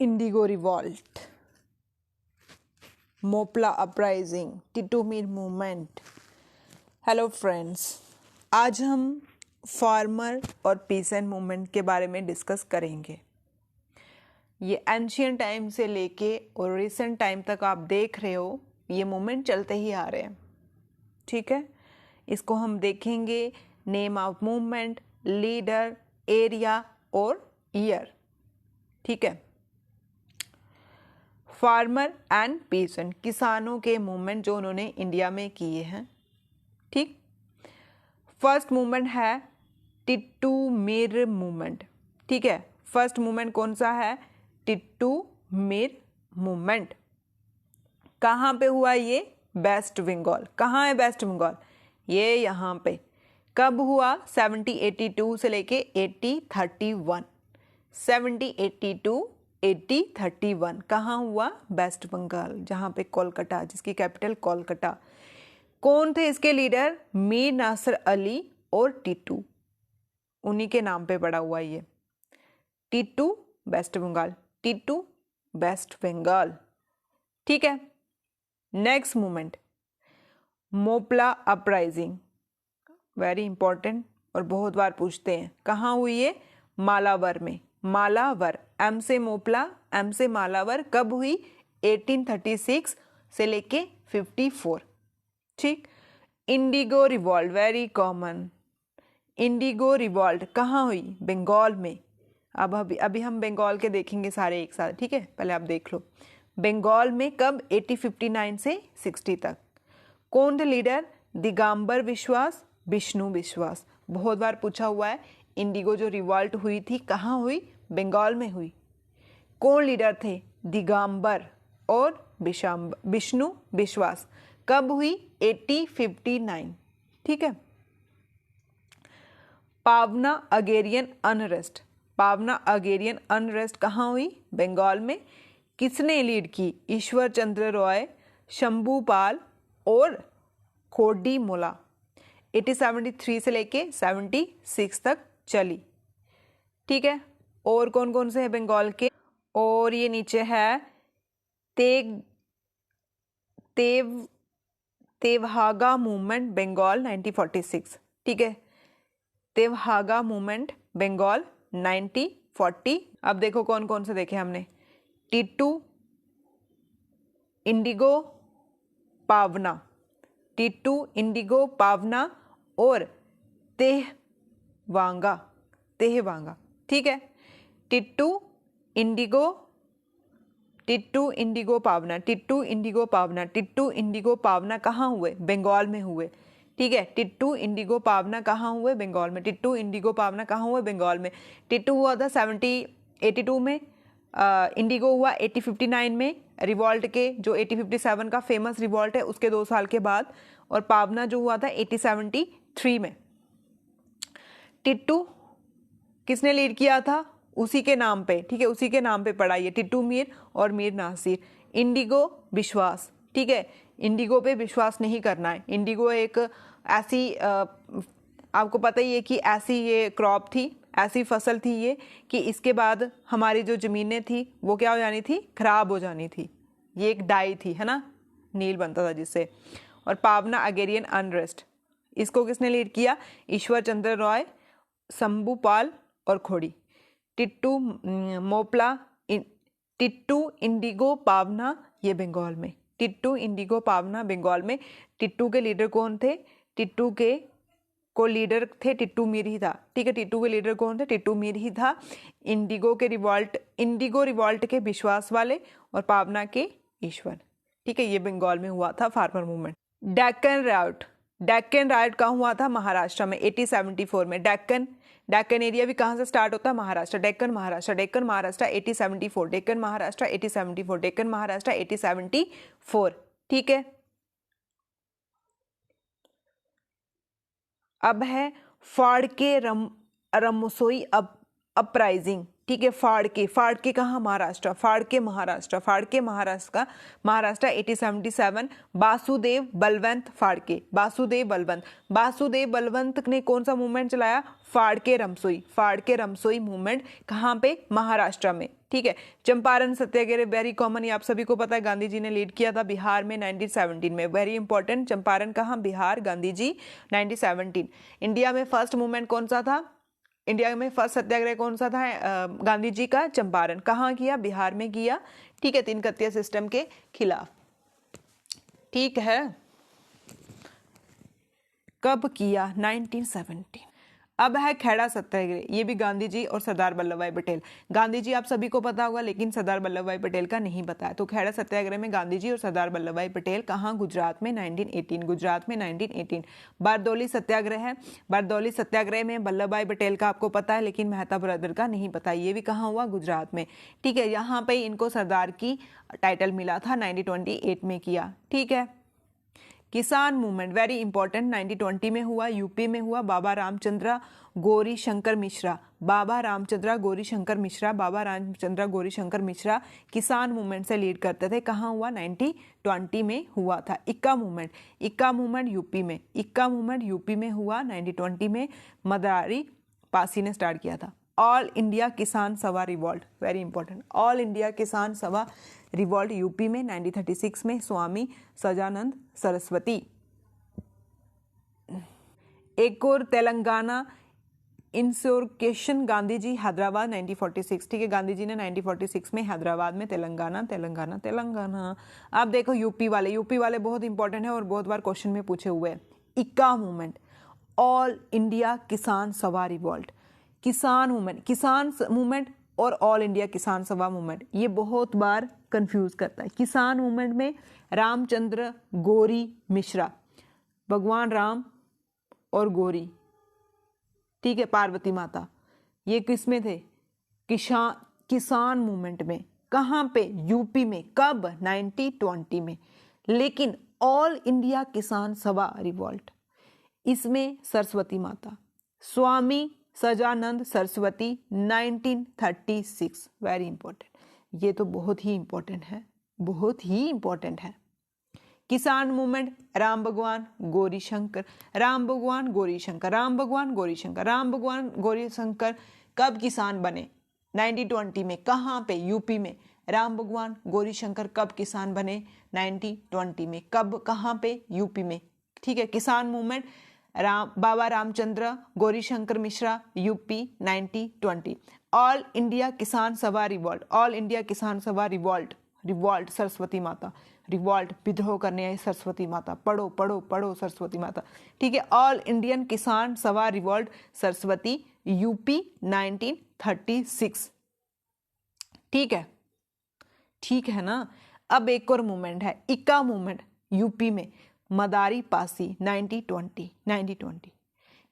Indigo revolt, Moplah uprising, Titu Mir movement. Hello friends, आज हम farmer और पीसेंट मूवमेंट के बारे में डिस्कस करेंगे। ये एंशियंट टाइम से लेके और रिसेंट टाइम तक आप देख रहे हो, ये मूवमेंट चलते ही आ रहे हैं। ठीक है, इसको हम देखेंगे name of movement, leader, area और ईयर। ठीक है, फार्मर एंड पीसेंट, किसानों के मूवमेंट जो उन्होंने इंडिया में किए हैं। ठीक, फर्स्ट मूवमेंट है टिट्टू मीर मूवमेंट। ठीक है, फर्स्ट मूवमेंट कौन सा है? टिट्टू मीर मूवमेंट। कहाँ पे हुआ ये? वेस्ट बंगाल। कहाँ है वेस्ट बंगाल? ये यहाँ पे। कब हुआ? 1782 से लेके 1831। 1782 1831 कहाँ हुआ? वेस्ट बंगाल, जहाँ पे कोलकाता, जिसकी कैपिटल कोलकाता। कौन थे इसके लीडर? मीर नासिर अली और टिट्टू, उन्हीं के नाम पे पड़ा हुआ ये। टिट्टू वेस्ट बंगाल, टिट्टू वेस्ट बंगाल। ठीक है, next movement Moplah uprising, very important और बहुत बार पूछते हैं। कहाँ हुई ये? मालावर में। मालावर, एम से मोपला, एम से मालावर। कब हुई? 1836 से लेके 54। ठीक, Indigo revolt, very common. Indigo revolt कहाँ हुई? बंगाल में। अब अभी हम बंगाल के देखेंगे सारे एक साथ। ठीक है, पहले आप देख लो बंगाल में कब? 1859 से 60 तक। कौन थे लीडर? दिगंबर विश्वास, विष्णु विश्वास। बहुत बार पूछा हुआ है। इंडिगो जो रिवॉल्ट हुई थी कहाँ हुई? बंगाल में हुई। कौन लीडर थे? दिगंबर और विष्णु विश्वास। कब हुई? 1859। ठीक है, पावना अगेरियन अनरेस्ट, पावना अगेरियन अनरेस्ट कहाँ हुई? बंगाल में। किसने लीड की? ईश्वर चंद्र रॉय, शंभूपाल और खोडी मोला। 1873 से लेके 76 तक चली। ठीक है, और कौन कौन से हैं बंगाल के? और ये नीचे है तेवहागा मूवमेंट बंगाल 1946। ठीक है, तेवहागा मूवमेंट बंगाल 1940। अब देखो कौन कौन से देखे हमने। टिट्टू, इंडिगो, पावना, टिट्टू, इंडिगो, पावना और तेहवांगा, तेहवांगा। ठीक है, टिट्टू, इंडिगो, टिट्टू, इंडिगो, पावना, टिट्टू, इंडिगो, पावना, टिट्टू, इंडिगो, पावना कहाँ हुए? बंगाल में हुए। ठीक है, टिट्टू, इंडिगो, पावना कहाँ हुए? बंगाल में। टिट्टू, इंडिगो, पावना कहाँ हुए? बंगाल में। टिट्टू हुआ था 1782 में, इंडिगो हुआ 1859 में, रिवॉल्ट के जो 1857 का फेमस रिवॉल्ट है उसके 2 साल के बाद, और पावना जो हुआ था 1873 में। टिट्टू किसने लीड किया था? उसी के नाम पे। ठीक है, उसी के नाम पे पड़ा ये, टिट्टू मीर और मीर नासिर। इंडिगो विश्वास। ठीक है, इंडिगो पे विश्वास नहीं करना है। इंडिगो एक ऐसी आपको पता ही है कि ऐसी ये क्रॉप थी, ऐसी फसल थी ये, कि इसके बाद हमारी जो ज़मीनें थी वो क्या हो जानी थी? खराब हो जानी थी। ये एक डाई थी, है ना, नील बनता था जिससे। और पावना अगेरियन अनरेस्ट, इसको किसने लीड किया? ईश्वर चंद्र रॉय, शंभूपाल और खोड़ी। टिट्टू मोपला, टिट्टू, इंडिगो, पावना, ये बंगाल में। टिट्टू, इंडिगो, पावना बंगाल में। टिट्टू के लीडर कौन थे? टिट्टू के को लीडर थे टिट्टू मीर ही था। ठीक है, टिट्टू के लीडर कौन थे? टिट्टू मीर ही था। इंडिगो रिवॉल्ट के विश्वास वाले और पावना के ईश्वर। ठीक है, ये बंगाल में हुआ था farmer movement. Deccan right, Deccan right कहाँ हुआ था? महाराष्ट्र में 1874 में। डेक्कन एरिया भी कहाँ से स्टार्ट होता है? महाराष्ट्र। डेक्कन महाराष्ट्र, डेक्कन महाराष्ट्र 1874, डेक्कन महाराष्ट्र 1874, डेक्कन महाराष्ट्र 1874। ठीक है, अब है फाड़के रमसोई अपराइजिंग। ठीक है, फाड़के कहाँ? महाराष्ट्र। फाड़के महाराष्ट्र, फाड़के महाराष्ट्र का महाराष्ट्र 1877। वासुदेव बलवंत फाड़के, वासुदेव बलवंत ने कौन सा मूवमेंट चलाया? फाड़के रमसोई मूवमेंट। कहाँ पे? महाराष्ट्र में। ठीक है। चंपारण सत्याग्रह वेरी कॉमन, ये आप सभी को पता है, गांधी जी ने लीड किया था बिहार में 1917 में, वेरी इंपॉर्टेंट। चंपारण कहाँ? बिहार, गांधी जी 1917। इंडिया में फर्स्ट मूवमेंट कौन सा था? इंडिया में फर्स्ट सत्याग्रह कौन सा था? गांधी जी का। चंपारण कहाँ किया? बिहार में किया, ठीक है, तीन कत्या सिस्टम के खिलाफ, ठीक है। कब किया? 1917। अब है खेड़ा सत्याग्रह, ये भी गांधी जी और सरदार वल्लभ भाई पटेल। गांधी जी आप सभी को पता होगा, लेकिन सरदार वल्लभ भाई पटेल का नहीं पता है। तो खेड़ा सत्याग्रह में गांधी जी और सरदार वल्लभ भाई पटेल कहाँ? गुजरात में 1918, गुजरात में 1918। बारदौली सत्याग्रह है, बारदौली सत्याग्रह में वल्लभ भाई पटेल का आपको पता है, लेकिन मेहता ब्रदर का नहीं पता। ये भी कहाँ हुआ? गुजरात में, ठीक है। यहाँ पे इनको सरदार की टाइटल मिला था, 1928 में किया, ठीक है। किसान मूवमेंट वेरी इंपॉर्टेंट, 1920 में हुआ, यूपी में हुआ। बाबा रामचंद्र गौरी शंकर मिश्रा, बाबा रामचंद्र गौरी शंकर मिश्रा, बाबा रामचंद्र गौरी शंकर मिश्रा किसान मूवमेंट से लीड करते थे। कहाँ हुआ? 1920 में हुआ था। इक्का मूवमेंट, इक्का मूवमेंट यूपी में, इक्का मूवमेंट यूपी में हुआ 1920 में, मदारी पासी ने स्टार्ट किया था। All India Kisan Sabha revolt, very important, all India Kisan Sabha revolt UP में 1936 में, स्वामी सजानंद सरस्वती। एक और तेलंगाना इंसोर्केशन, गांधी जी हैदराबाद 1946, ठीक है। गांधी जी ने 1946 में हैदराबाद में तेलंगाना, तेलंगाना, तेलंगाना। आप देखो यूपी वाले बहुत इंपॉर्टेंट है और बहुत बार क्वेश्चन में पूछे हुए हैं। इक्का movement, all India Kisan Sabha revolt, किसान मूवमेंट और ऑल इंडिया किसान सभा मूवमेंट, ये बहुत बार कंफ्यूज करता है। किसान मूवमेंट में रामचंद्र गौरी मिश्रा, भगवान राम और गौरी, ठीक है, पार्वती माता, ये किस में थे? किसान मूवमेंट में। कहाँ पे? यूपी में। कब? 1920 में। लेकिन all India Kisan Sabha revolt, इसमें सरस्वती माता, स्वामी सजानंद सरस्वती 1936, वेरी इंपॉर्टेंट, ये तो बहुत ही इंपॉर्टेंट है, बहुत ही इंपॉर्टेंट है। किसान मूवमेंट राम भगवान गौरी शंकर, राम भगवान गौरी शंकर, राम भगवान गौरी शंकर, राम भगवान गौरी शंकर कब किसान बने? 1920 में। कहाँ पे? यूपी में। राम भगवान गौरी शंकर कब किसान बने? 1920 में। कब? कहाँ पे? यूपी में, ठीक है। Kisan movement Baba Ramchandra Gauri Shankar Mishra, UP 1920। All India Kisan Sabha revolt, all India Kisan Sabha revolt, revolt Saraswati माता, रिवॉल्ट विद्रोह करने आई सरस्वती माता, पढ़ो पढ़ो पढ़ो सरस्वती माता, ठीक है। ऑल इंडियन किसान सभा रिवॉल्ट सरस्वती, यूपी 1936, ठीक है, ठीक है ना। अब एक और मूवमेंट है, इक्का मूवमेंट, यूपी में, मदारी पासी 1920।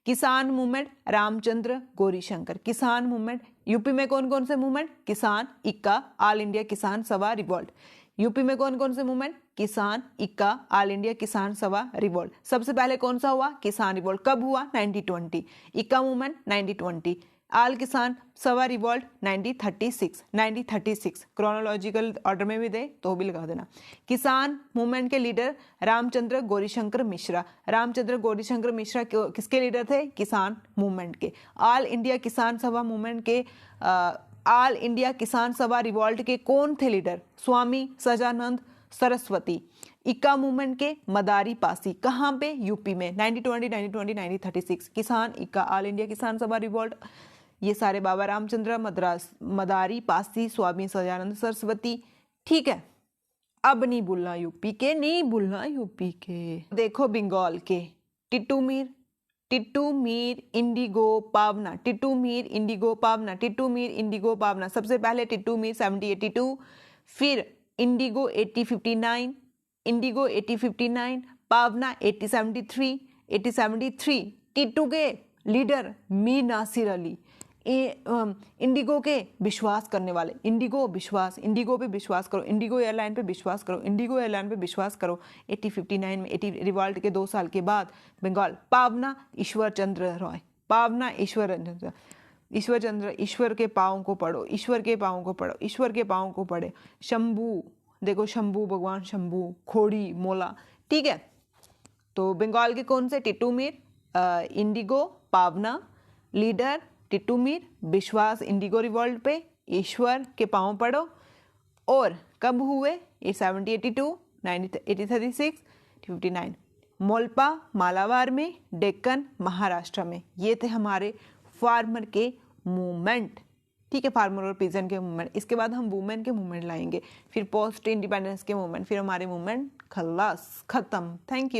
किसान मूवमेंट रामचंद्र गौरी शंकर, किसान मूवमेंट यूपी में कौन कौन से मूवमेंट? किसान, इक्का, all India Kisan Sabha revolt. UP में कौन कौन से मूवमेंट? किसान, इक्का, all India Kisan Sabha revolt. सबसे पहले कौन सा हुआ? किसान रिवॉल्ट। कब हुआ? 1920। इक्का मूवमेंट 1920, ऑल किसान सभा रिवॉल्ट 1936, क्रोनोलॉजिकल ऑर्डर में भी दे तो भी लगा देना। किसान मूवमेंट के लीडर रामचंद्र गौरीशंकर मिश्रा, रामचंद्र गौरीशंकर मिश्रा किसके लीडर थे? किसान मूवमेंट के। ऑल इंडिया किसान सभा मूवमेंट के all India Kisan Sabha revolt के कौन थे लीडर? स्वामी सजानंद सरस्वती। इक्का मूवमेंट के मदारी पासी, कहाँ पे? यूपी में, 1936। किसान, इक्का, all India Kisan Sabha revolt, ये सारे बाबा रामचंद्र, मदारी पासी, स्वामी सजानंद सरस्वती, ठीक है। अब नहीं भूलना यूपी के, नहीं भूलना यूपी के। देखो बंगाल के, टिट्टू मीर इंडिगो पावना, टिट्टू मीर इंडिगो पावना, टिट्टू मीर इंडिगो पावना। सबसे पहले टिट्टू मीर 1782, फिर इंडिगो 1859, इंडिगो 1859, पावना 1873। टिट्टू के लीडर मीर नासिर अली, इंडिगो के विश्वास करने वाले, इंडिगो पे विश्वास करो, इंडिगो एयरलाइन पे विश्वास करो, इंडिगो एयरलाइन पे विश्वास करो। 1859 में 80 रिवॉल्ट के 2 साल के बाद बंगाल, पावना ईश्वर चंद्र रॉय, पावना ईश्वर चंद्र, ईश्वर के पाँव को पढ़ो, ईश्वर के पाँव को पढ़ो, ईश्वर के पाँव को पढ़े। शंभू, देखो शंभू, भगवान शंभू, खोड़ी, मोला, ठीक है। तो बंगाल के कौन से? टिट्टू मीर, इंडिगो, पावना, लीडर टिट्टू मीर, विश्वास इंडिगो रिवॉल्ट पे, ईश्वर के पाँव पड़ो। और कब हुए? 1870, 82, 1836, 59। मोल्पा मालाबार में, डेक्कन महाराष्ट्र में। ये थे हमारे फार्मर के मूवमेंट, ठीक है, फार्मर और पीजन के मूवमेंट। इसके बाद हम वुमेन के मूवमेंट लाएंगे, फिर पोस्ट इंडिपेंडेंस के मूवमेंट, फिर हमारे मूवमेंट खलास खत्म। Thank you.